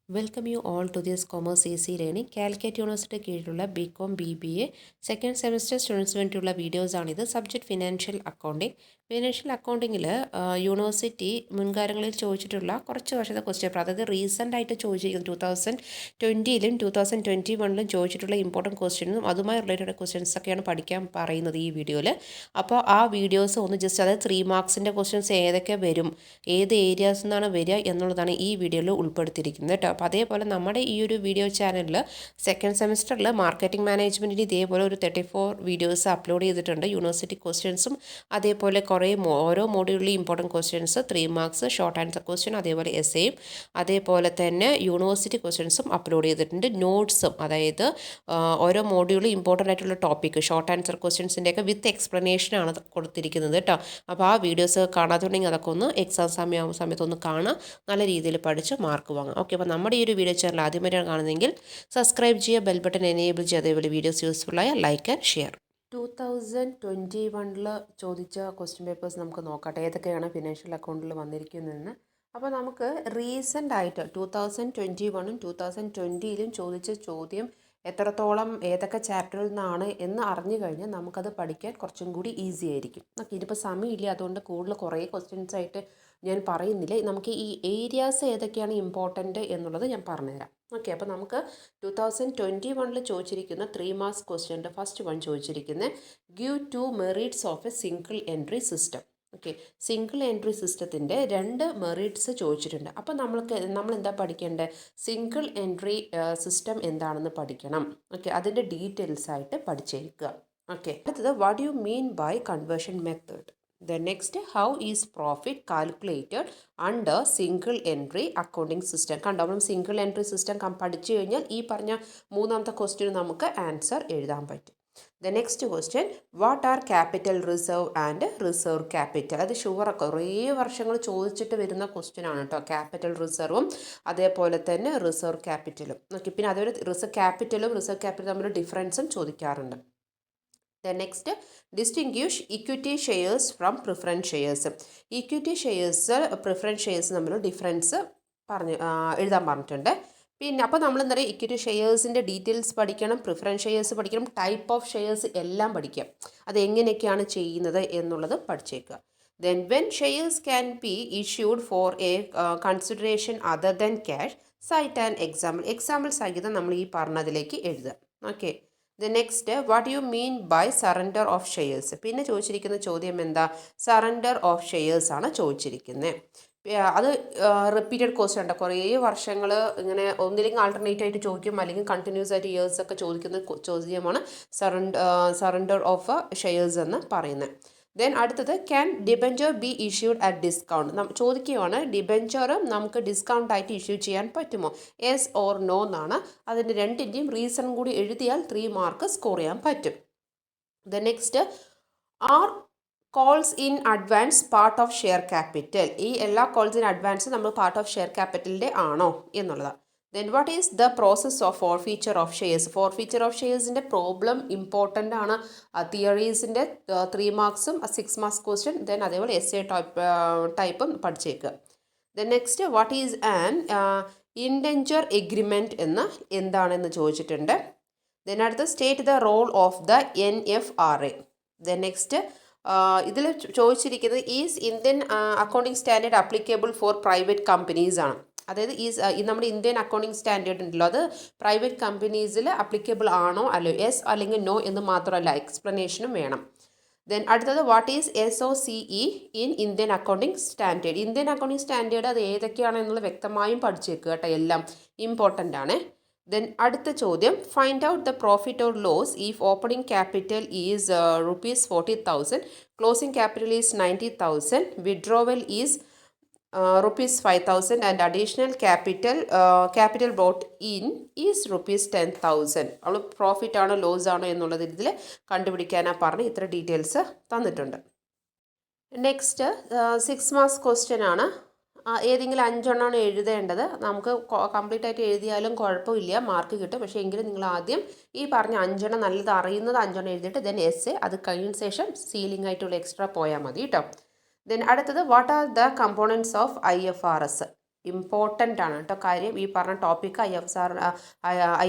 Welcome you all to this commerce easy learning. Calicut university കീഴിലുള്ള BCom BBA second semester സ്റ്റുഡൻസിന് വേണ്ടിയുള്ള വീഡിയോസാണിത്. Subject financial accounting. ഫിനാൻഷ്യൽ അക്കൗണ്ടിങ്ങിൽ യൂണിവേഴ്സിറ്റി മുൻകാലങ്ങളിൽ ചോദിച്ചിട്ടുള്ള കുറച്ച് വർഷത്തെ ക്വസ്റ്റ്യൻ പേപ്പർ, അതായത് റീസെൻ്റ് ആയിട്ട് ചോദിച്ചിരിക്കുന്നത് 2020ലും 2021ലും ചോദിച്ചിട്ടുള്ള ഇമ്പോർട്ടൻറ്റ് ക്വസ്റ്റ്യനും അതുമായി റിലേറ്റഡ് ക്വസ്റ്റ്യൻസൊക്കെയാണ് പഠിക്കാൻ പറയുന്നത് ഈ വീഡിയോയിൽ. അപ്പോൾ ആ വീഡിയോസ് ഒന്ന് ജസ്റ്റ്, അതായത് 3 മാർക്സിൻ്റെ ക്വസ്റ്റ്യൻസ് ഏതൊക്കെ വരും, ഏത് ഏരിയാസിൽ നിന്നാണ് വരിക എന്നുള്ളതാണ് ഈ വീഡിയോയിൽ ഉൾപ്പെടുത്തിയിരിക്കുന്നത് കേട്ടോ. അപ്പോൾ അതേപോലെ നമ്മുടെ ഈ ഒരു വീഡിയോ ചാനലിൽ സെക്കൻഡ് സെമസ്റ്ററിൽ മാർക്കറ്റിംഗ് മാനേജ്മെൻറ്റിന് ഇതേപോലെ ഒരു 34 വീഡിയോസ് അപ്ലോഡ് ചെയ്തിട്ടുണ്ട്. യൂണിവേഴ്സിറ്റി ക്വസ്റ്റ്യൻസും അതേപോലെ കുറേ ഓരോ മോഡ്യൂളിലും important questions, 3 marks short answer question, അതേപോലെ എസ്സേയും, അതേപോലെ തന്നെ യൂണിവേഴ്സിറ്റി ക്വസ്റ്റ്യൻസും അപ്ലോഡ് ചെയ്തിട്ടുണ്ട്. നോട്ട്സും, അതായത് ഓരോ മോഡ്യൂളിലും ഇമ്പോർട്ടൻ്റ് ആയിട്ടുള്ള ടോപ്പിക്ക്, ഷോർട്ട് ആൻസർ ക്വസ്റ്റ്യൻസിൻ്റെയൊക്കെ വിത്ത് എക്സ്പ്ലനേഷനാണ് കൊടുത്തിരിക്കുന്നത് കേട്ടോ. അപ്പോൾ ആ വീഡിയോസ് കാണാത്തുണ്ടെങ്കിൽ അതൊക്കെ ഒന്ന് എക്സാം സമയമാകുന്ന സമയത്തൊന്ന് കാണാം, നല്ല രീതിയിൽ പഠിച്ച് മാർക്ക് വാങ്ങാം. ഓക്കെ, അപ്പോൾ നമ്മുടെ ഈ ഒരു വീഡിയോ ചാനൽ ആദ്യമായിട്ടാണ് കാണുന്നതെങ്കിൽ സബ്സ്ക്രൈബ് ചെയ്യുക, ബെൽ ബട്ടൺ എനേബിൾ ചെയ്യുക, അതേപോലെ വീഡിയോസ് യൂസ്ഫുള്ളായ ലൈക്ക് ആൻഡ് ഷെയർ. 2021 ചോദിച്ച ക്വസ്റ്റ്യൻ പേപ്പേഴ്സ് നമുക്ക് നോക്കട്ടെ, ഏതൊക്കെയാണ് ഫിനാൻഷ്യൽ അക്കൗണ്ടിൽ വന്നിരിക്കുന്നതെന്ന്. അപ്പോൾ നമുക്ക് റീസെൻ്റ് ആയിട്ട് 2021ലും 2020ലും ചോദിച്ച ചോദ്യം എത്രത്തോളം ഏതൊക്കെ ചാപ്റ്ററിൽ നിന്നാണ് എന്ന് അറിഞ്ഞു കഴിഞ്ഞാൽ നമുക്കത് പഠിക്കാൻ കുറച്ചും കൂടി ഈസി ആയിരിക്കും. നമുക്ക് ഇതിപ്പോൾ സമയമില്ല, അതുകൊണ്ട് കൂടുതൽ കുറേ ക്വസ്റ്റ്യൻസ് ആയിട്ട് ഞാൻ പറയുന്നില്ല. നമുക്ക് ഈ ഏരിയാസ് ഏതൊക്കെയാണ് ഇമ്പോർട്ടൻ്റ് എന്നുള്ളത് ഞാൻ പറഞ്ഞുതരാം. ഓക്കെ, അപ്പോൾ നമുക്ക് 2021 ചോദിച്ചിരിക്കുന്ന 3 മാർക്സ് ക്വസ്റ്റ്യൻ്റെ ഫസ്റ്റ് വൺ ചോദിച്ചിരിക്കുന്നത് give 2 merits of A single entry system. Okay, single entry സിസ്റ്റത്തിൻ്റെ 2 മെറിറ്റ്സ് ചോദിച്ചിട്ടുണ്ട്. അപ്പോൾ നമ്മൾ എന്താ പഠിക്കേണ്ടത്? സിംഗിൾ എൻട്രി സിസ്റ്റം എന്താണെന്ന് പഠിക്കണം. ഓക്കെ, അതിൻ്റെ ഡീറ്റെയിൽസ് ആയിട്ട് പഠിച്ചേക്കുക. ഓക്കെ, അടുത്തത് what you mean by conversion method. The next, how is profit calculated under single entry accounting system. കണ്ടോ, നമ്മൾ സിംഗിൾ എൻട്രി സിസ്റ്റം പഠിച്ചു കഴിഞ്ഞാൽ ഈ പറഞ്ഞ മൂന്നാമത്തെ ക്വസ്റ്റ്യന് നമുക്ക് ആൻസർ എഴുതാൻ പറ്റും. The next question, what are capital reserve and reserve capital. അത് കുറേ വർഷങ്ങൾ ചോദിച്ചിട്ട് വരുന്ന ക്വസ്റ്റ്യൻ ആണ് കേട്ടോ. ക്യാപിറ്റൽ റിസർവും അതേപോലെ തന്നെ റിസർവ് ക്യാപിറ്റലും. ഓക്കെ, പിന്നെ അതുപോലെ റിസർവ് ക്യാപിറ്റലും റിസർവ് ക്യാപിറ്റലും തമ്മിൽ ഡിഫറൻസും ചോദിക്കാറുണ്ട്. The next, distinguish equity shares from preference shares. Equity shares, preference shares തമ്മിലുള്ള ഡിഫറൻസ് എഴുതാൻ പറഞ്ഞിട്ടുണ്ട്. പിന്നെ അപ്പോൾ നമ്മൾ എന്താ പറയുക, ഇക്വിറ്റി ഷെയർസിൻ്റെ ഡീറ്റെയിൽസ് പഠിക്കണം, പ്രിഫറൻസ് ഷെയർസ് പഠിക്കണം, ടൈപ്പ് ഓഫ് ഷെയർസ് എല്ലാം പഠിക്കാം. അത് എങ്ങനെയൊക്കെയാണ് ചെയ്യുന്നത് എന്നുള്ളത് പഠിച്ചേക്കുക. Then when shares can be issued for a consideration other than cash, cite an example. Example സഹിതം നമ്മൾ ഈ പറഞ്ഞതിലേക്ക് എഴുതുക. Okay, the next, what you mean by surrender of shares. പിന്നെ ചോദിച്ചിരിക്കുന്ന ചോദ്യം എന്താ? സറണ്ടർ ഓഫ് ഷെയർസ് ആണ് ചോദിച്ചിരിക്കുന്നത്. അത് റിപ്പീറ്റഡ് ക്വസ്റ്റ്യൻ ഉണ്ട്. കുറേ വർഷങ്ങൾ ഇങ്ങനെ ഒന്നില്ലെങ്കിൽ ആൾട്ടർനേറ്റ് ആയിട്ട് ചോദിക്കും, അല്ലെങ്കിൽ കണ്ടിന്യൂസ് ആയിട്ട് ഇയേഴ്സ് ഒക്കെ ചോദിക്കുന്ന ചോദ്യമാണ് സറണ്ടർ ഓഫ് ഷെയർസ് എന്ന് പറയുന്നത്. ദെൻ അടുത്തത്, can debenture be issued at discount. ചോദിക്കുകയാണ്, ഡിബെഞ്ചർ നമുക്ക് ഡിസ്കൗണ്ട് ആയിട്ട് ഇഷ്യൂ ചെയ്യാൻ പറ്റുമോ? യെസ് ഓർ നോ എന്നാണ്. അതിൻ്റെ രണ്ടിൻ്റെയും റീസൺ കൂടി എഴുതിയാൽ 3 മാർക്ക് സ്കോർ ചെയ്യാൻ പറ്റും. The next, are calls in advance part of share capital. ഈ എല്ലാ കോൾസ് ഇൻ അഡ്വാൻസ് നമ്മൾ പാർട്ട് ഓഫ് ഷെയർ ക്യാപിറ്റലിൻ്റെ ആണോ എന്നുള്ളതാണ്. Then what is the process of forfeiture of shares. Forfeiture of ഷെയർസിൻ്റെ പ്രോബ്ലം ഇമ്പോർട്ടൻ്റ് ആണ്. തിയറീസിൻ്റെ 3 മാർക്സും 6 മാർക്സ് ക്വസ്റ്റ്യൻ, ദെൻ അതേപോലെ എസ്സേ ടൈപ്പും പഠിച്ചേക്കുക. Then next, what is an indenture agreement എന്ന് എന്താണെന്ന് ചോദിച്ചിട്ടുണ്ട്. ദെൻ അടുത്ത, state the role of the NFRA. Then next, ഇതിൽ ചോദിച്ചിരിക്കുന്നത് is Indian accounting standard applicable four private companies ആണ്. അതായത് നമ്മുടെ ഇന്ത്യൻ അക്കൗണ്ടിങ് സ്റ്റാൻഡേർഡ് ഉണ്ടല്ലോ, അത് പ്രൈവറ്റ് കമ്പനീസിൽ അപ്ലിക്കബിൾ ആണോ അല്ലോ, യെസ് അല്ലെങ്കിൽ നോ എന്ന് മാത്രമല്ല, എക്സ്പ്ലനേഷനും വേണം. ദെൻ അടുത്തത്, what is SOCE in Indian accounting standard. Indian accounting standard അത് ഏതൊക്കെയാണ് എന്നുള്ളത് വ്യക്തമായും പഠിച്ചേക്കുക കേട്ടോ, എല്ലാം ഇമ്പോർട്ടൻ്റ് ആണ്. ദെൻ അടുത്ത ചോദ്യം, find out the profit or loss if opening capital is ₹40,000, closing capital is 90,000, withdrawal is ₹5,000 and additional capital brought in is ₹10,000. അവൾ പ്രോഫിറ്റ് ആണോ ലോസ് ആണോ എന്നുള്ളത് ഇതിൽ കണ്ടുപിടിക്കാനാണ് പറഞ്ഞ് ഇത്ര ഡീറ്റെയിൽസ് തന്നിട്ടുണ്ട്. നെക്സ്റ്റ് 6 മാർക്സ് ക്വസ്റ്റ്യൻ ആണ്. ഏതെങ്കിലും 5 എണ്ണമാണ് എഴുതേണ്ടത്. നമുക്ക് കംപ്ലീറ്റ് ആയിട്ട് എഴുതിയാലും കുഴപ്പമില്ല, മാർക്ക് കിട്ടും. പക്ഷേ എങ്കിലും നിങ്ങൾ ആദ്യം ഈ പറഞ്ഞ 5 എണ്ണം നല്ലത് അറിയുന്നത് 5 എണ്ണം എഴുതിയിട്ട് ദെൻ എസ്സേ, അത് കഴിഞ്ഞ ശേഷം സീലിംഗ് ആയിട്ടുള്ള എക്സ്ട്രാ പോയാൽ മതി കേട്ടോ. ദെൻ അടുത്തത്, what are the components of IFRS. Important ആണ് കേട്ടോ കാര്യം. ഈ പറഞ്ഞ ടോപ്പിക്ക്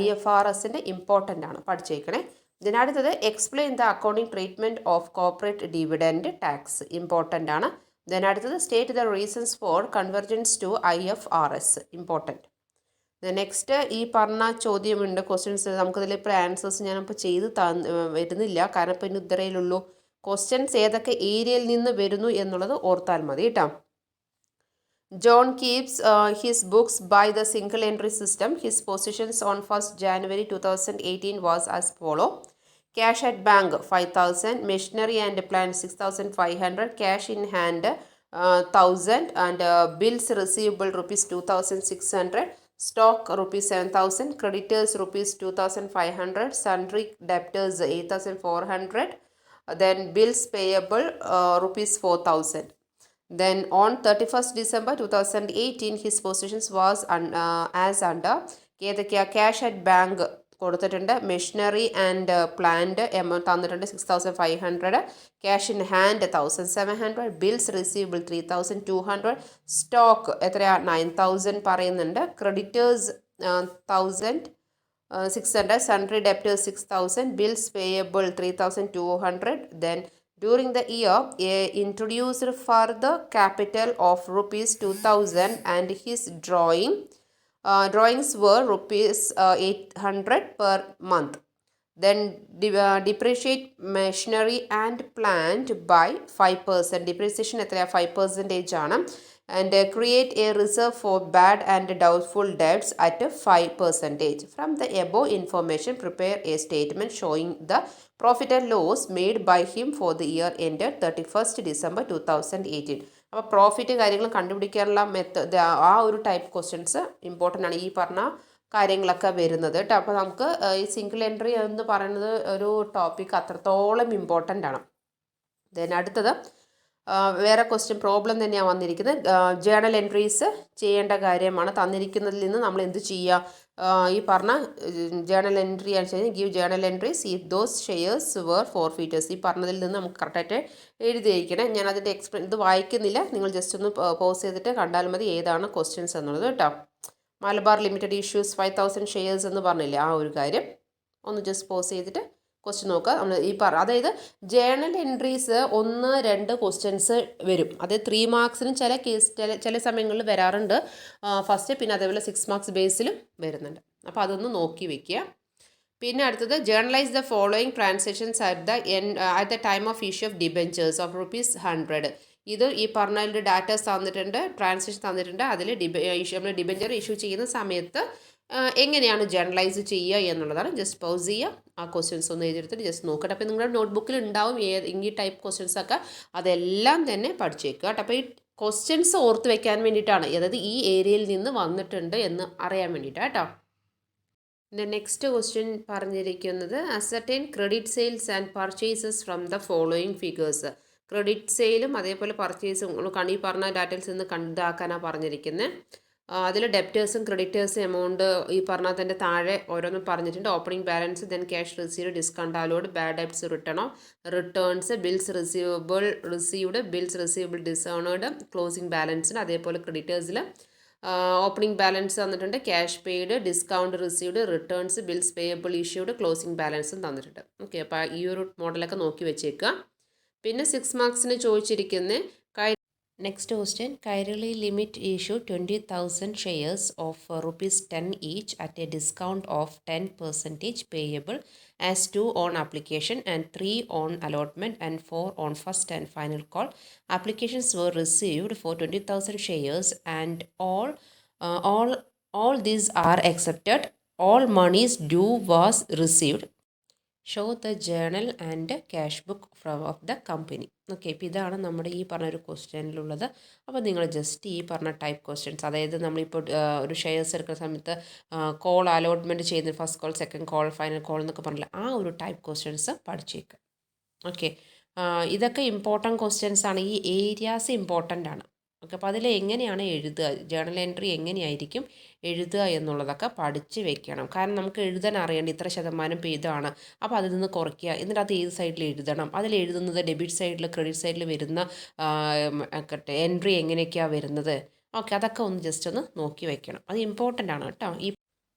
IFRSൻ്റെ ഇമ്പോർട്ടൻ്റ് ആണ്, പഠിച്ചേക്കണേ. ഇതിനടുത്തത് explain the accounting treatment of corporate dividend tax, important ആണ്. ഇതിനടുത്തത് state the reasons for convergence to IFRS, important. Next ഈ പറഞ്ഞ ചോദ്യമുണ്ട്, ക്വസ്റ്റ്യൻസ് നമുക്കതിൽ ഇപ്പോൾ ആൻസേഴ്സ് ഞാനിപ്പോൾ ചെയ്ത് വരുന്നില്ല, കാരണം ഇപ്പോൾ ഇനി ഉത്തരയിലുള്ളൂ. ക്വസ്റ്റ്യൻസ് ഏതൊക്കെ ഏരിയയിൽ നിന്ന് വരുന്നു എന്നുള്ളത് ഓർത്താൽ മതി കേട്ടോ. John keeps his books by the single entry system. His positions on 1st January 2018 was as follow. Cash at bank 5,000, machinery and plant 6,500, cash in hand 1,000, and bills receivable rupees 2,600, stock rupees 7,000, creditors rupees 2,500, sundry debtors 8,400, then bills payable rupees 4,000. Then on 31st December 2018 his positions was as under ഏതൊക്കെയാ, cash at bank കൊടുത്തിട്ടുണ്ട്, machinery and plant amount തന്നിട്ടുണ്ട് 6,500, cash in hand 1,700, bills receivable 3,200, stock എത്രയാ 9,000 പറയുന്നുണ്ട്, creditors 1,600, sundry debtors 6,000, bills payable 3,200. Then during the year, introduced further capital of rupees 2,000 and his drawings were rupees 800 per month. Then depreciate machinery and plant by 5%. Depreciation എത്രയാ 5% ആണ്. And create a reserve for bad and doubtful debts at 5%. From the above information, prepare a statement showing the profit and loss made by him for the year ended 31st December 2018. അപ്പോൾ profit കാര്യങ്ങൾ കണ്ടുപിടിക്കാനുള്ള method, ആ ഒരു type questions important ആണ്, ഈ പറഞ്ഞ കാര്യങ്ങളൊക്കെ വരുന്നത് കേട്ടോ. അപ്പോൾ നമുക്ക് ഈ സിംഗിൾ എൻട്രി എന്ന് പറയുന്നത് ഒരു ടോപ്പിക് അത്രത്തോളം ഇമ്പോർട്ടൻ്റ് ആണ്. ദെൻ അടുത്തത് വേറെ ക്വസ്റ്റ്യൻ പ്രോബ്ലം തന്നെയാണ് വന്നിരിക്കുന്നത്. ജേണൽ എൻട്രീസ് ചെയ്യേണ്ട കാര്യമാണ്. തന്നിരിക്കുന്നതിൽ നിന്ന് നമ്മൾ എന്ത് ചെയ്യുക, ഈ പറഞ്ഞ ജേണൽ എൻട്രി ആണെന്ന് വെച്ചാൽ give journal entries if those shares were forfeited, ഈ പറഞ്ഞതിൽ നിന്ന് നമുക്ക് കറക്റ്റായിട്ട് എഴുതിയിരിക്കണം. ഞാൻ അതിൻ്റെ ഇത് വായിക്കുന്നില്ല, നിങ്ങൾ ജസ്റ്റ് ഒന്ന് പോസ് ചെയ്തിട്ട് കണ്ടാൽ മതി ഏതാണ് ക്വസ്റ്റ്യൻസ് എന്നുള്ളത് കേട്ടോ. മലബാർ ലിമിറ്റഡ് ഇഷ്യൂസ് 5,000 ഷെയർസ് എന്ന് പറഞ്ഞില്ലേ, ആ ഒരു കാര്യം ഒന്ന് ജസ്റ്റ് പോസ് ചെയ്തിട്ട് ക്വസ്റ്റ്യൻ നോക്കുക. നമ്മൾ ഈ അതായത് ജേണൽ എൻട്രീസ് 1-2 ക്വസ്റ്റ്യൻസ് വരും. അത് 3 മാർക്സിനും ചില സമയങ്ങളിൽ വരാറുണ്ട് ഫസ്റ്റ്, പിന്നെ അതേപോലെ 6 മാർക്സ് ബേസിലും വരുന്നുണ്ട്. അപ്പോൾ അതൊന്ന് നോക്കി വെക്കുക. പിന്നെ അടുത്തത് journalise the following transactions at the time of issue of debentures of ₹100. ഇത് ഈ പറഞ്ഞതിൻ്റെ ഡാറ്റാസ് തന്നിട്ടുണ്ട്, ട്രാൻസാക്ഷൻ തന്നിട്ടുണ്ട്. അതിൽ നമ്മൾ ഡിബെഞ്ചർ ഇഷ്യൂ ചെയ്യുന്ന സമയത്ത് എങ്ങനെയാണ് ജേർണലൈസ് ചെയ്യുക എന്നുള്ളതാണ്. ജസ്റ്റ് പൗസ് ചെയ്യുക, ആ ക്വസ്റ്റ്യൻസ് ഒന്ന് എഴുതിയെടുത്തിട്ട് ജസ്റ്റ് നോക്കട്ടെ. അപ്പോൾ നിങ്ങളുടെ നോട്ട്ബുക്കിൽ ഉണ്ടാവും ഈ ടൈപ്പ് ക്വസ്റ്റ്യൻസൊക്കെ, അതെല്ലാം തന്നെ പഠിച്ചേക്കുക കേട്ടോ. അപ്പോൾ ഈ ക്വസ്റ്റ്യൻസ് ഓർത്ത് വെക്കാൻ വേണ്ടിയിട്ടാണ്, അതായത് ഈ ഏരിയയിൽ നിന്ന് വന്നിട്ടുണ്ട് എന്ന് അറിയാൻ വേണ്ടിയിട്ടാണ് കേട്ടോ. നെക്സ്റ്റ് ക്വസ്റ്റ്യൻ പറഞ്ഞിരിക്കുന്നത് ascertain credit sales and purchases from the following figures. Credit സെയിലും അതേപോലെ പർച്ചേസും ഈ പറഞ്ഞ ഡാറ്റയിൽസ് നിന്ന് കണ്ടാക്കാനാണ് പറഞ്ഞിരിക്കുന്നത്. അതിൽ ഡെപ്റ്റേഴ്സും ക്രെഡിറ്റേഴ്സും എമൗണ്ട് ഈ പറഞ്ഞതിൻ്റെ താഴെ ഓരോന്നും പറഞ്ഞിട്ടുണ്ട്. Opening balance, then cash received, discount allowed, bad debts returns, bills received, bills receivable dishonoured, closing ബാലൻസിന്. അതേപോലെ ക്രെഡിറ്റേഴ്സിൽ ഓപ്പണിംഗ് ബാലൻസ് തന്നിട്ടുണ്ട്, cash paid, discount received, returns, bills payable issued, closing ബാലൻസും തന്നിട്ടുണ്ട്. ഓക്കെ, അപ്പോൾ ഈ ഒരു മോഡലൊക്കെ നോക്കി വെച്ചേക്കുക. പിന്നെ 6 മാർക്സിന് ചോദിച്ചിരിക്കുന്ന next question, Kairali limited issue 20,000 shares of ₹10 each at a discount of 10% payable as 2 on application and 3 on allotment and 4 on first and final call. Applications were received for 20,000 shares and all these are accepted. All monies due was received. Show the journal and cash book of the company. Okay, ഇപ്പോൾ ഇതാണ് നമ്മുടെ ഈ പറഞ്ഞൊരു ക്വസ്റ്റ്യനിലുള്ളത്. അപ്പോൾ നിങ്ങൾ just ഈ പറഞ്ഞ type questions, അതായത് നമ്മളിപ്പോൾ ഒരു ഷെയർസ് എടുക്കുന്ന സമയത്ത് കോൾ അലോട്ട്മെൻറ്റ് ചെയ്യുന്ന first call, second call, final call എന്നൊക്കെ പറഞ്ഞില്ല, ആ ഒരു ടൈപ്പ് ക്വസ്റ്റ്യൻസ് പഠിച്ചേക്കുക. ഓക്കെ, ഇതൊക്കെ ഇമ്പോർട്ടൻറ്റ് ക്വസ്റ്റ്യൻസ് ആണ്, ഈ ഏരിയാസ് ഇമ്പോർട്ടൻ്റ് ആണ്. ഓക്കെ, അപ്പോൾ അതിൽ എങ്ങനെയാണ് എഴുതുക, ജേണൽ എൻട്രി എങ്ങനെയായിരിക്കും എഴുതുക എന്നുള്ളതൊക്കെ പഠിച്ച് വെക്കണം. കാരണം നമുക്ക് എഴുതാൻ അറിയേണ്ട ഇത്ര ശതമാനം ഇതാണ്, അപ്പോൾ അതിൽ നിന്ന് കുറയ്ക്കുക, എന്നിട്ട് അത് ഏത് സൈഡിൽ എഴുതണം, അതിൽ എഴുതുന്നത് ഡെബിറ്റ് സൈഡിൽ ക്രെഡിറ്റ് സൈഡിൽ വരുന്ന എൻട്രി എങ്ങനെയൊക്കെയാണ് വരുന്നത്, ഓക്കെ, അതൊക്കെ ഒന്ന് ജസ്റ്റ് ഒന്ന് നോക്കി വയ്ക്കണം, അത് ഇമ്പോർട്ടൻ്റ് ആണ് കേട്ടോ.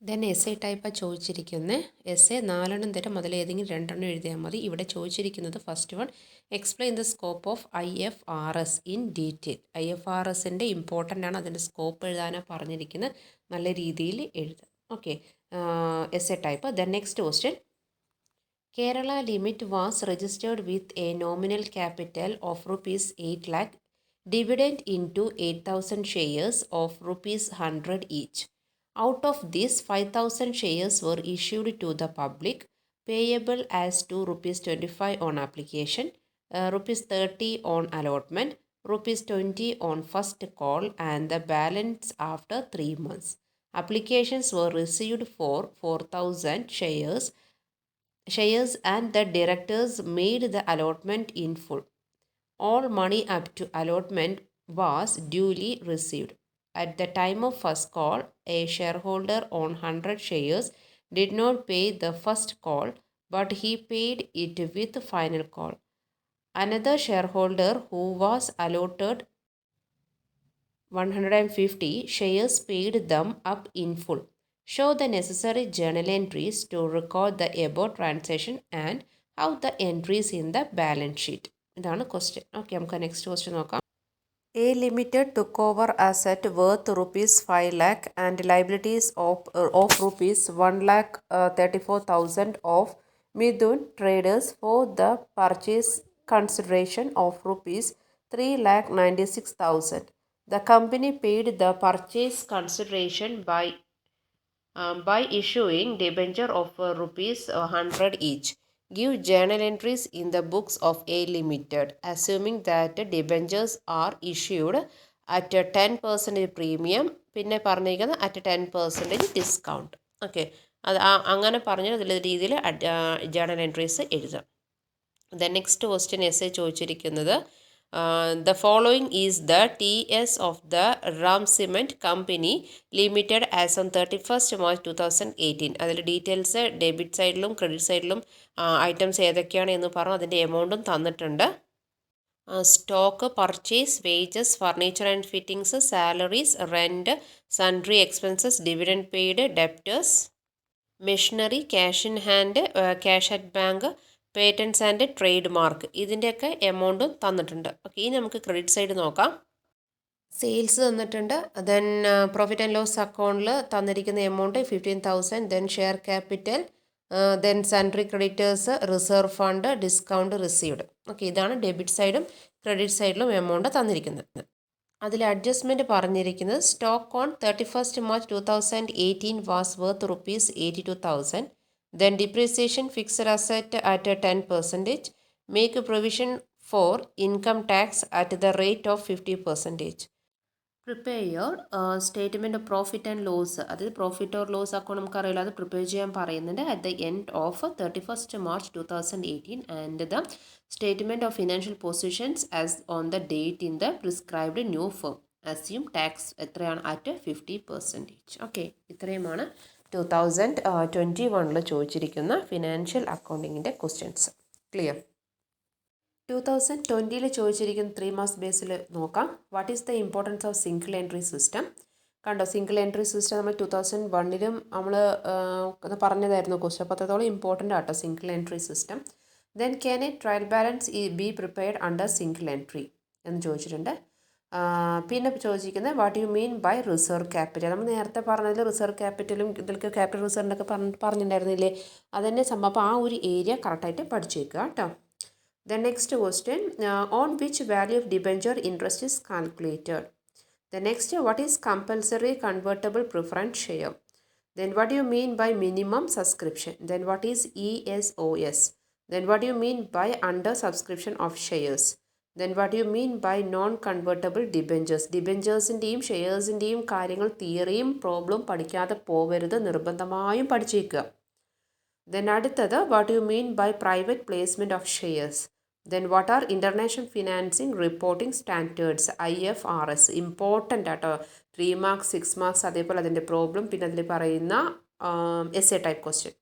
ദെൻ എസ് എ ടൈപ്പാണ് ചോദിച്ചിരിക്കുന്നത്. എസ് എ 4 തരം അതിൽ ഏതെങ്കിലും 2 എഴുതിയാൽ മതി. ഇവിടെ ചോദിച്ചിരിക്കുന്നത് first one, explain the scope of IFRS in detail. IFRSൻ്റെ ഇമ്പോർട്ടൻ്റ് ആണ്, അതിൻ്റെ സ്കോപ്പ് എഴുതാനാണ് പറഞ്ഞിരിക്കുന്നത്. നല്ല രീതിയിൽ എഴുതാം. Okay, S A type. Then next question, Kerala limited was registered with a nominal capital of ₹8 lakh, dividend into 8,000 shares of ₹100 each. Out of this, 5,000 shares were issued to the public, payable as to ₹25 on application, ₹30 on allotment, ₹20 on first call, and the balance after 3 months. Applications were received for 4,000 shares and the directors made the allotment in full. All money up to allotment was duly received. At the time of first call, a shareholder on 100 shares did not pay the first call, but he paid it with final call. Another shareholder who was allotted 150 shares paid them up in full. Show the necessary journal entries to record the above transaction and how the entries in the balance sheet. ഇതാണ് question. Okay, നമുക്ക് next question നോക്കാം. A Limited took over asset worth ₹5 lakh and liabilities of ₹1,34,000 of Midun Traders for the purchase consideration of ₹3,96,000. The company paid the purchase consideration by issuing debenture of ₹100 each. Give journal entries in the books of A Limited, assuming that debentures are issued at a 10% premium, പിന്നെ പറഞ്ഞിരിക്കുന്നത് at a 10% discount. Okay, അത് അങ്ങനെ പറഞ്ഞ രീതിയിൽ journal entries എഴുതാം. The next question S A ചോദിച്ചിരിക്കുന്നത്, the following is the TS of the Ram Cement Company Limited as on 31st March 2018. അതിൽ details debit സൈഡിലും ക്രെഡിറ്റ് സൈഡിലും ഐറ്റംസ് ഏതൊക്കെയാണ് എന്ന് പറഞ്ഞു, അതിൻ്റെ എമൗണ്ടും തന്നിട്ടുണ്ട്. Stock, purchase, wages, furniture and fittings, salaries, rent, sundry expenses, dividend paid, debtors, machinery, cash in hand, cash at bank, patents and trade mark, ഇതിൻ്റെയൊക്കെ എമൗണ്ടും തന്നിട്ടുണ്ട്. ഓക്കെ, ഇനി നമുക്ക് ക്രെഡിറ്റ് സൈഡ് നോക്കാം. സെയിൽസ് തന്നിട്ടുണ്ട്. ദെൻ പ്രോഫിറ്റ് ആൻഡ് ലോസ് അക്കൗണ്ടിൽ തന്നിരിക്കുന്ന amount 15,000. Then share capital, then sundry creditors, reserve fund, discount received. Okay, ഇതാണ് debit സൈഡും ക്രെഡിറ്റ് സൈഡിലും എമൗണ്ട് തന്നിരിക്കുന്നത്. അതിൽ അഡ്ജസ്റ്റ്മെൻറ്റ് പറഞ്ഞിരിക്കുന്നത്, stock on 31st March 2018 was worth ₹82,000. Then depreciation fixed asset at 10%. Make provision for income tax at the rate of 50%. Prepare statement of profit and loss. അതായത് profit or loss account നമുക്കറിയില്ല, അത് prepare ചെയ്യാൻ പറയുന്നുണ്ട്. At the end of 31st March 2018 and the statement of financial positions as on the date in the prescribed new firm. Assume tax എത്രയാണ്? At 50%. Okay, ഇത്രയുമാണ് 2021 ചോദിച്ചിരിക്കുന്ന financial അക്കൗണ്ടിങ്ങിൻ്റെ questions. Clear? 2020 ചോദിച്ചിരിക്കുന്ന 3 marks ബേസിൽ നോക്കാം. What is the importance of single entry system? കണ്ടോ, single entry system നമ്മൾ 2001 നമ്മൾ പറഞ്ഞതായിരുന്നു. ക്വസ്റ്റ്യൻ അപ്പോൾ അത്രത്തോളം ഇമ്പോർട്ടൻ്റ് ആട്ടോ single entry system. Then can a trial balance be prepared under single entry എന്ന് ചോദിച്ചിട്ടുണ്ട്. പിന്നെ ചോദിച്ചിരിക്കുന്നത്, what you mean by reserve capital? നമ്മൾ നേരത്തെ പറഞ്ഞതിൽ റിസർവ് ക്യാപിറ്റലും ഇതിലൊക്കെ ക്യാപിറ്റൽ റിസർവിൻ്റെയൊക്കെ പറഞ്ഞിട്ടുണ്ടായിരുന്നില്ലേ, അതന്നെ സംഭവം. അപ്പോൾ ആ ഒരു ഏരിയ കറക്റ്റായിട്ട് പഠിച്ചേക്കുക കേട്ടോ. The next question, on which value of debenture interest is calculated? The next, what is compulsory convertible preference share? Then what do you mean by minimum subscription? Then what is ESOS? Then what do you mean by under subscription of shares? Then what do you mean by non-convertible debentures? ഡിബെഞ്ചേഴ്സിൻ്റെയും ഷെയർസിൻ്റെയും കാര്യങ്ങൾ തിയറിയും problem പഠിക്കാതെ പോവരുത്, നിർബന്ധമായും പഠിച്ചേക്കുക. Then അടുത്തത്, what do you mean by private placement of shares? Then what are international financing reporting standards, IFRS? Important ആട്ടോ, 3 marks 6 marks, അതേപോലെ അതിൻ്റെ problem, പിന്നെ അതിൽ പറയുന്ന essay type question.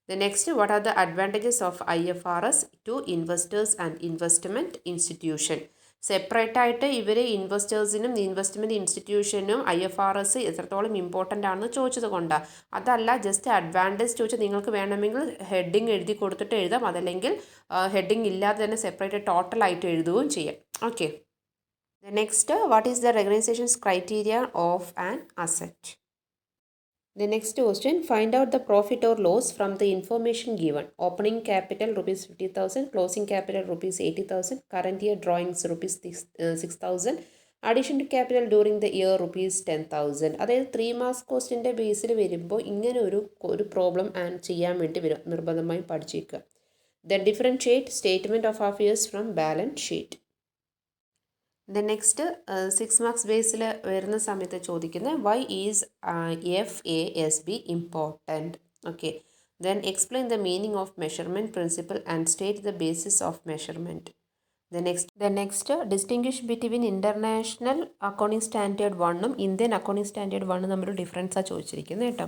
The next, what are the advantages of IFRS to investors and investment institution? Separate ആയിട്ട് ഇവർ ഇൻവെസ്റ്റേഴ്സിനും investment ഇൻസ്റ്റിറ്റ്യൂഷനും IFRS എത്രത്തോളം important ആണെന്ന് ചോദിച്ചത് കൊണ്ടാണ്. അതല്ല ജസ്റ്റ് അഡ്വാൻറ്റേജ് ചോദിച്ചാൽ നിങ്ങൾക്ക് വേണമെങ്കിൽ ഹെഡിങ് എഴുതി കൊടുത്തിട്ട് എഴുതാം, അതല്ലെങ്കിൽ ഹെഡിങ് ഇല്ലാതെ തന്നെ സെപ്പറേറ്റ് ടോട്ടലായിട്ട് എഴുതുകയും ചെയ്യാം. Okay. Next, what is the recognitions criteria of an asset? The next question, find out the profit or loss from the information given. Opening capital rupees 50,000, closing capital rupees 80,000, current year drawings rupees 6,000, addition to capital during the year rupees 10,000. അതായത് 3 mark ക്വസ്റ്റിൻ്റെ ബേസിൽ വരുമ്പോൾ ഇങ്ങനെ ഒരു problem ചെയ്യാൻ വേണ്ടി വരും, നിർബന്ധമായും പഠിച്ചേക്കുക. Then differentiate statement of affairs from balance sheet. The next 6 marks ബേസിൽ വരുന്ന സമയത്ത് ചോദിക്കുന്നത് why is FASB important? Okay. Then explain the meaning of measurement principle and state the basis of measurement. The next distinguish between international accounting standard 1 Indian accounting standard 1 തമ്മിൽ difference ആണ് ചോദിച്ചിരിക്കുന്നത് കേട്ടോ.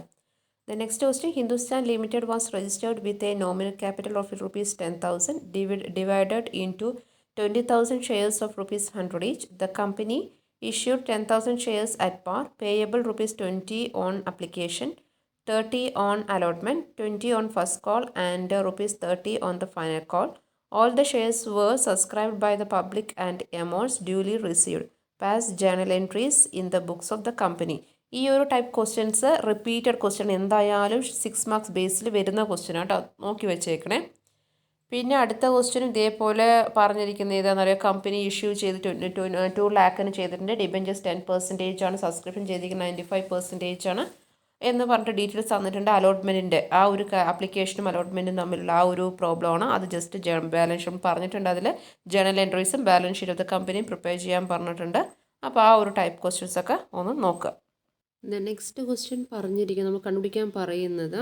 The next question, Hindustan Limited was registered with a nominal capital of rupees 10,000 divided into 20,000 shares of rupees 100 each. The company issued 10,000 shares at par, payable rupees 20 on application, 30 on allotment, 20 on first call and rupees 30 on the final call. All the shares were subscribed by the public and amounts duly received. Past journal entries in the books of the company. ഈ ഒരു type questions repeated question എന്തായാലും 6 marks ബേസിൽ വരുന്ന question ആട്ടോ, നോക്കി വെച്ചേക്കണേ. പിന്നെ അടുത്ത ക്വസ്റ്റ്യനും ഇതേപോലെ പറഞ്ഞിരിക്കുന്നത് ഏതാണെന്ന് അറിയാം. കമ്പനി ഇഷ്യൂ ചെയ്ത് 2 ലാഖിന് ചെയ്തിട്ടുണ്ട്. ഡിബെഞ്ചേഴ്സ് 10% ആണ്, സബ്സ്ക്രിപ്ഷൻ ചെയ്തിരിക്കുന്നത് 95% ആണ് എന്ന് പറഞ്ഞിട്ട് ഡീറ്റെയിൽസ് തന്നിട്ടുണ്ട്. അലോട്ട്മെൻറ്റിൻ്റെ ആ ഒരു ആപ്ലിക്കേഷനും അലോട്ട്മെൻറ്റും തമ്മിലുള്ള ആ ഒരു പ്രോബ്ലമാണ്. അത് ജസ്റ്റ് ബാലൻസ് ഷീറ്റ് പറഞ്ഞിട്ടുണ്ട്. അതിൽ ജേണൽ എൻട്രീസും ബാലൻസ് ഷീറ്റ് ഓഫ് ദ കമ്പനിയും പ്രിപ്പയർ ചെയ്യാൻ പറഞ്ഞിട്ടുണ്ട്. അപ്പോൾ ആ ഒരു ടൈപ്പ് ക്വസ്റ്റ്യൻസൊക്കെ ഒന്ന് നോക്കുക. നെക്സ്റ്റ് ക്വസ്റ്റ്യൻ പറഞ്ഞിരിക്കുന്നത് നമ്മൾ കണ്ടുപിടിക്കാൻ പറയുന്നത്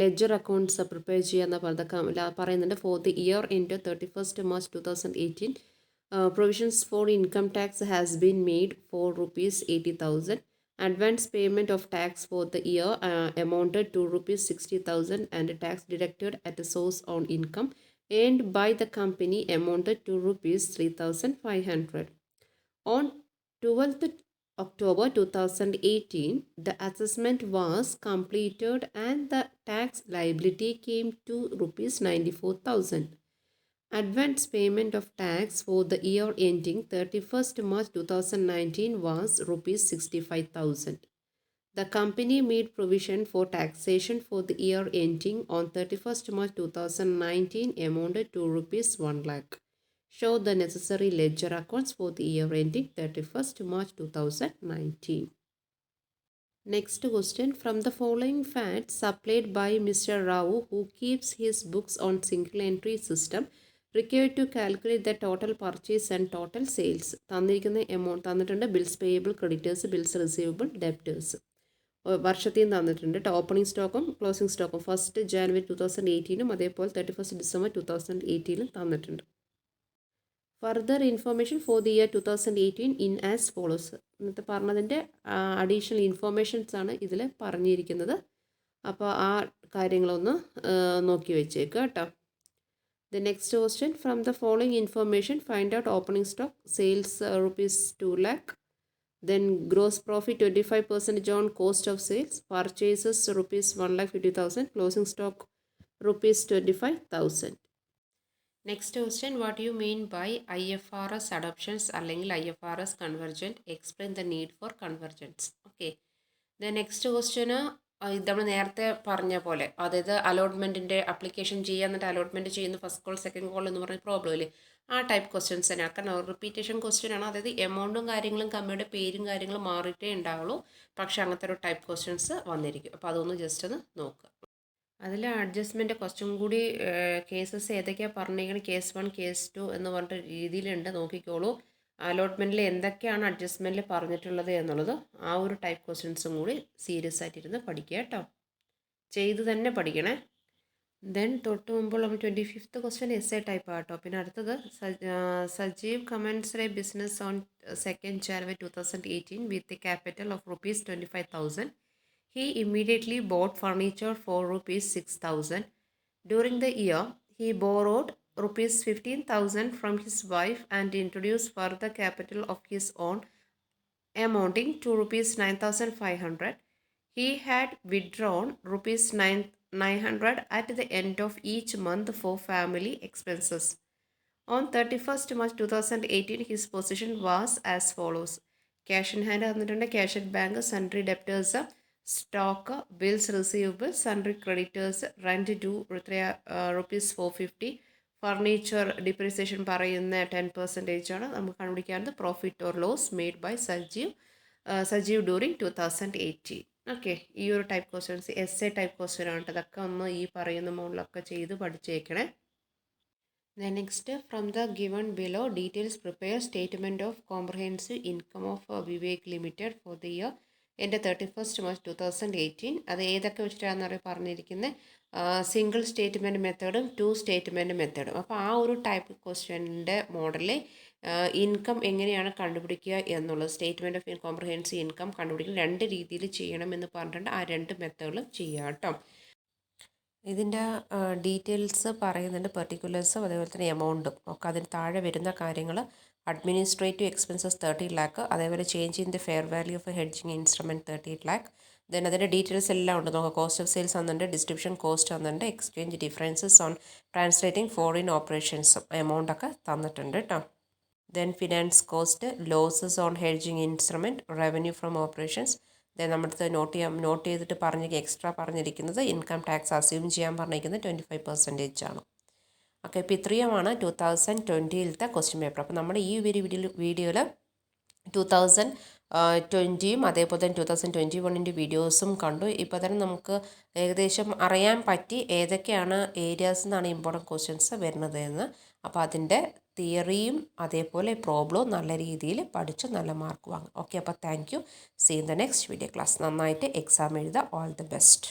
ലെഡ്ജർ അക്കൗണ്ട്സ് പ്രിപ്പയർ ചെയ്യാമെന്ന് പറയുന്നുണ്ട്. Four the year end 31st March 2018 provisions for income tax has been made for rupees 80,000. Advance payment of tax for the year amounted to rupees 60,000 and tax deducted at a source on income earned by the company amounted to rupees 3,500. On 12th October 2018, the assessment was completed and the tax liability came to rupees 94,000. Advance payment of tax for the year ending 31st March 2019 was rupees 65,000. The company made provision for taxation for the year ending on 31st March 2019 amounted to rupees 1 lakh. Show the necessary ledger accounts for the year ending 31st March 2019. Next question, from the following facts supplied by Mr. Rao, who keeps his books on single entry system, required to calculate the total purchase and total sales. തന്നിരിക്കുന്ന amount തന്നിട്ടുണ്ട്. Bills payable, creditors, bills receivable, debtors. വർഷത്തെയും തന്നിട്ടുണ്ട്. Opening സ്റ്റോക്കും closing സ്റ്റോക്കും 1st January 2018 അതേപോലെ 31st December 2018 തന്നിട്ടുണ്ട്. Further information for the year 2018 in as follows. ഇന്നത്തെ പറഞ്ഞതിൻ്റെ അഡീഷണൽ ഇൻഫോർമേഷൻസ് ആണ് ഇതിൽ പറഞ്ഞിരിക്കുന്നത്. അപ്പോൾ ആ കാര്യങ്ങളൊന്ന് നോക്കി വെച്ചേക്കുക കേട്ടോ. The next question, from the following information find out opening stock sales rupees 2 lakh. Then gross profit 25% on cost of sales. Purchases rupees 1,50,000. Closing stock rupees 25,000. Next question, what do you mean by IFRS adoptions അല്ലെങ്കിൽ IFRS convergent? Explain the need for convergence. Okay. The next question, ഇത് നമ്മൾ നേരത്തെ പറഞ്ഞ പോലെ, അതായത് അലോട്ട്മെൻറ്റിൻ്റെ application ചെയ്യുക എന്നിട്ട് allotment ചെയ്യുന്ന ഫസ്റ്റ് കോൾ സെക്കൻഡ് കോൾ എന്ന് പറഞ്ഞ പ്രോബ്ലം ഇല്ലേ, ആ ടൈപ്പ് ക്വസ്റ്റ്യൻസ് തന്നെയാണ്. കാരണം റിപ്പീറ്റേഷൻ ക്വസ്റ്റ്യൻ ആണ്. അതായത് എമൗണ്ടും കാര്യങ്ങളും കമ്പനിയുടെ പേരും കാര്യങ്ങളും മാറിയിട്ടേ ഉണ്ടാവുള്ളൂ. പക്ഷേ അങ്ങനത്തെ ഒരു ടൈപ്പ് ക്വസ്റ്റ്യൻസ് വന്നിരിക്കും. അപ്പോൾ അതൊന്ന് ജസ്റ്റ് ഒന്ന് നോക്കുക. അതിൽ അഡ്ജസ്റ്റ്മെൻറ്റ് കുറച്ചും കൂടി കേസസ് ഏതൊക്കെയാണ് പറഞ്ഞിരിക്കുന്നത്, കേസ് 1 കേസ് 2 എന്ന് പറഞ്ഞിട്ട് രീതിയിലുണ്ട്, നോക്കിക്കോളൂ. അലോട്ട്മെൻറ്റിൽ എന്തൊക്കെയാണ് അഡ്ജസ്റ്റ്മെൻറ്റിൽ പറഞ്ഞിട്ടുള്ളത് എന്നുള്ളത് ആ ഒരു ടൈപ്പ് ക്വസ്റ്റ്യൻസും കൂടി സീരിയസ് ആയിട്ടിരുന്ന് പഠിക്കുക കേട്ടോ, ചെയ്ത് തന്നെ പഠിക്കണേ. ദെൻ തൊട്ട് മുമ്പുള്ള 25th question S A type ആട്ടോ. പിന്നെ അടുത്തത് Sajeev comments A business on 2nd January 2018 with a capital of rupees 25,000. He immediately bought furniture for rupees 6,000. During the year, he borrowed rupees 15,000 from his wife and introduce further capital of his own amounting to rupees 9,500. He had withdrawn rupees 900 at the end of each month for family expenses. On 31st March 2018, his position was as follows. Cash in hand തന്നിട്ടുണ്ട്, cash at bank, sundry debtors, stock, bills receivable, sundry creditors, rent due rupees 450, furniture depreciation പറയുന്ന 10% ആണ്. നമുക്ക് കണ്ടുപിടിക്കാവുന്നത് profit or loss made by Sajeev during 2018. Okay, ഈ ഒരു type questions S A type question ആണ്. അതൊക്കെ ഒന്ന് ഈ പറയുന്ന മോളിലൊക്കെ ചെയ്ത് പഠിച്ചേക്കണേ. Then next, from the given below, details prepare statement of comprehensive income of Vivek Limited for the year എൻ്റെ 31st March 2018. അത് ഏതൊക്കെ വെച്ചിട്ടാണെന്ന് പറഞ്ഞിരിക്കുന്നത്, സിംഗിൾ സ്റ്റേറ്റ്മെൻറ്റ് മെത്തേഡും 2 സ്റ്റേറ്റ്മെൻറ്റ് മെത്തേഡും. അപ്പോൾ ആ ഒരു ടൈപ്പ് ക്വസ്റ്റ്യൻ്റെ മോഡലിൽ ഇൻകം എങ്ങനെയാണ് കണ്ടുപിടിക്കുക എന്നുള്ളത്, സ്റ്റേറ്റ്മെൻറ്റ് ഓഫ് കോംപ്രഹെൻസീവ് ഇൻകം കണ്ടുപിടിക്കുന്ന 2 രീതിയിൽ ചെയ്യണമെന്ന് പറഞ്ഞിട്ടുണ്ട്. ആ 2 മെത്തേഡും ചെയ്യാം കേട്ടോ. ഇതിൻ്റെ ഡീറ്റെയിൽസ് പറയുന്നുണ്ട്, പെർട്ടിക്കുലേഴ്സും അതേപോലെ തന്നെ എമൗണ്ടും ഒക്കെ. അതിന് താഴെ വരുന്ന കാര്യങ്ങൾ അഡ്മിനിസ്ട്രേറ്റീവ് എക്സ്പെൻസസ് 30 lakh, അതേപോലെ change in the fair value of hedging instrument 38 lakh. ദെൻ അതിൻ്റെ ഡീറ്റെയിൽസ് എല്ലാം ഉണ്ട്. നമുക്ക് കോസ്റ്റ് ഓഫ് സെയിൽസ് വന്നിട്ടുണ്ട്, ഡിസ്ട്രിബ്യൂഷൻ കോസ്റ്റ് വന്നിട്ടുണ്ട്, exchange differences on translating foreign ഓപ്പറേഷൻസും എമൗണ്ടൊക്കെ തന്നിട്ടുണ്ട് കേട്ടോ. Then finance cost, losses on hedging instrument, revenue from operations. Then നമ്മുടെ നോട്ട് ചെയ്തിട്ട് എക്സ്ട്രാ പറഞ്ഞിരിക്കുന്നത് ഇൻകം ടാക്സ് അസ്യൂം ചെയ്യാൻ പറഞ്ഞിരിക്കുന്നത് 25% ആണ്. ഓക്കെ, ഇപ്പോൾ ഇത്രയുമാണ് 2020 ക്വസ്റ്റ്യൻ പേപ്പർ. അപ്പോൾ നമ്മുടെ ഈ ഒരു വീഡിയോയിൽ 2020 അതേപോലെ തന്നെ 2021 വീഡിയോസും കണ്ടു. ഇപ്പോൾ തന്നെ നമുക്ക് ഏകദേശം അറിയാൻ പറ്റി ഏതൊക്കെയാണ് ഏരിയാസിൽ നിന്നാണ് ഇമ്പോർട്ടൻറ്റ് ക്വസ്റ്റ്യൻസ് വരുന്നത് എന്ന്. അപ്പോൾ അതിൻ്റെ തിയറിയും അതേപോലെ പ്രോബ്ലവും നല്ല രീതിയിൽ പഠിച്ച് നല്ല മാർക്ക് വാങ്ങും. ഓക്കെ, അപ്പോൾ thank you. See in the next video class. നന്നായിട്ട് എക്സാം എഴുതുക. All the best.